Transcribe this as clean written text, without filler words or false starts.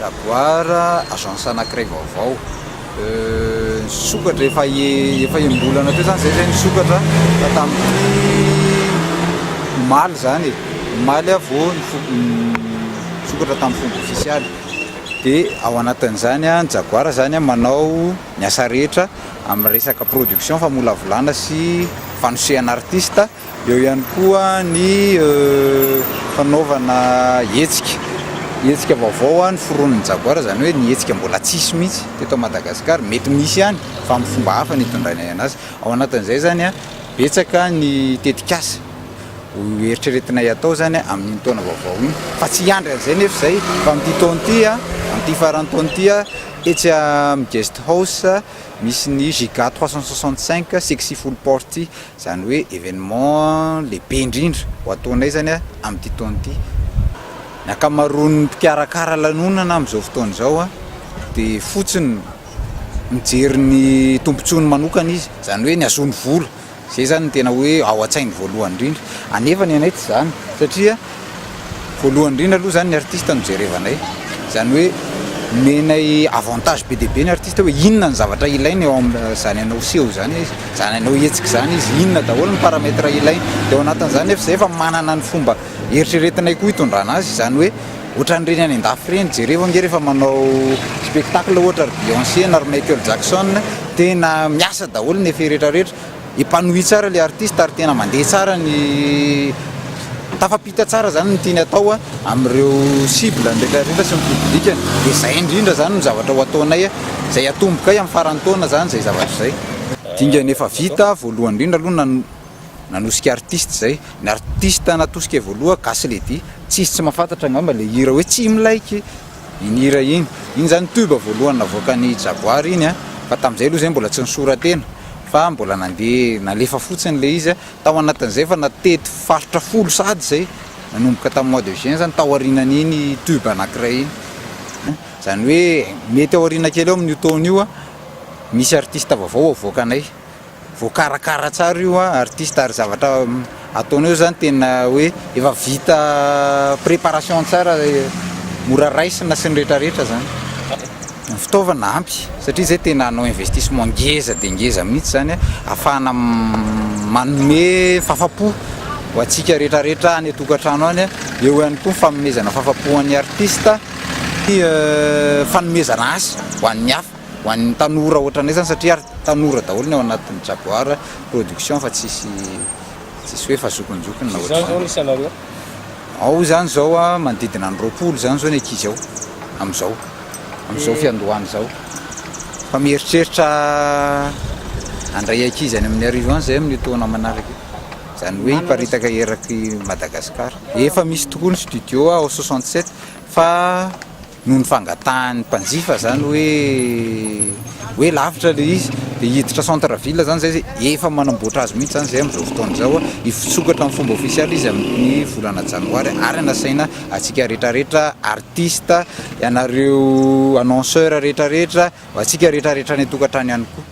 Jaguar agence anankiray vaovao sokatra efa embolana teo zany zay zay nisokatra tamin'ny omaly zany omaly avao nisokatra tamin'ny fomba ofisialy dia ao anatin'izany a ny Jaguar zany a manao ny asa rehetra amin'ny resaka production famolavolana sy fanosehana artista eo ihany koa ny fanaovana hetsika vaovao a ny foron'ny Jaguar zany hoe ny hetsika mbola tsisy mihitsy teto Madagasikara mety misy ihany fa amin'ny fomba hafa ny itondrana anazy ao anatin'izay zany a betsaka ny tetikasa eritreretinay atao zany amin'ny taona vaovao iny fa tsy iandry an'izay nefa zay fa amin'ity taona ity a amin'ity faran'ny taona ity a etsy amin'ny guest house misy ny Giga 365 sexy full party zany hoe événement lehibe indrindra ho ataonay zany a amin'ity taona ity ny akamaroan'ny mpikarakara lanonana amin'izao fotoana izao a dia fotsiny mijery ny tompontsony manokana izy zany hoe ny azony vola zay zany ny tena hoe ao an-tsainy voalohany indrindra anefa ny anay tsy zany satria voalohany indrindra aloha zany ny artiste no jerevanay zany hoe menay avantage be dia be ny artiste hoe inona ny zavatra ilainy eo amin'izany anao seho zany izy zany anao hetsika zany izy inona daholo ny parametra ilainy dia ao anatin'izany efa zay fa manana ny fomba eritreretinay koa hitondrana azy zany hoe ohatran'ireny any andafy reny jereva nge rehefa manao spectacle ohatra ry Beyoncé na ry Michael Jackson tena miasa daholo ny efa rehetrarehetra épanoui tsara le artiste ary tena mandeha tsara ny tafapita tsara zany ny tiany atao amin'ireo cible rehetrarehetra sy ny public dia zay indrindra zany ny zavatra ho ataonay zay atombokay amin'ny faran'ny taona zany zay zavatra zay dingany efa vita voalohany indrindra aloha nanosika artiste zay ny artiste natosika voaloha gasy le di tsisy tsy mahafantatra angamba le hira hoe tsy milaiky iny hira iny zany tuba voalohany navoaka ny Jaguar iny fa tamin'izay aloha zay mbola tsy nisoratena fa mbola nandeha nalefa fotsiny le izy tao anatin'izay fa natety faritra folo sady zay nanomboka tamin'ny mois de juin zany tao aorinan'iny tuba anankiray iny zany hoe mety ao aorina kely eo amin'io taona io misy artiste vaovao avoakanay voakarakara tsara io artiste ary zavatra ataonao zany tena hoe efa vita préparation tsara mora raisina sy ny rehetrarehetra zany fitaovana ampy satria zay tena anao investissement ngeza dia ngeza mihitsy zany ahafahana manome fahafapo ho antsika rehetrarehetra any atokantrano any eo ihany koa fanomezana fahafapoan'ny artiste ny fanomezana azy ho an'ny hafa ho an'ny tanora ohatranay zany satria tanora daholo ny ao anatin'ny Jaguar production fa tsisy hoe fazokonjokony na ohatran'izany ao zany zao manodidina ny 20 zany zao ny ankizy ao amin'izao fiandohany zao fa mieritreritra andray ankizy any amin'ny arivo any zay amin'ny taona manaraka zany hoe hiparitaka eraky Madagasikara efa misy tokoa ny studio ao 67 fa noho ny fangatahan'ny mpanjifa zany hoe lavitra le izy dia hiditra centre ville zany zay efa manamboatra azy mihitsy zany zay amin'izao fotoana zao ifisokatra amin'ny fomba ofisialy izy amin'ny volana janoary ary nasaina atsika rehetrarehetra artiste ianareo annonceur rehetrarehetra atsika rehetrarehetra ny atokantrano ihany koa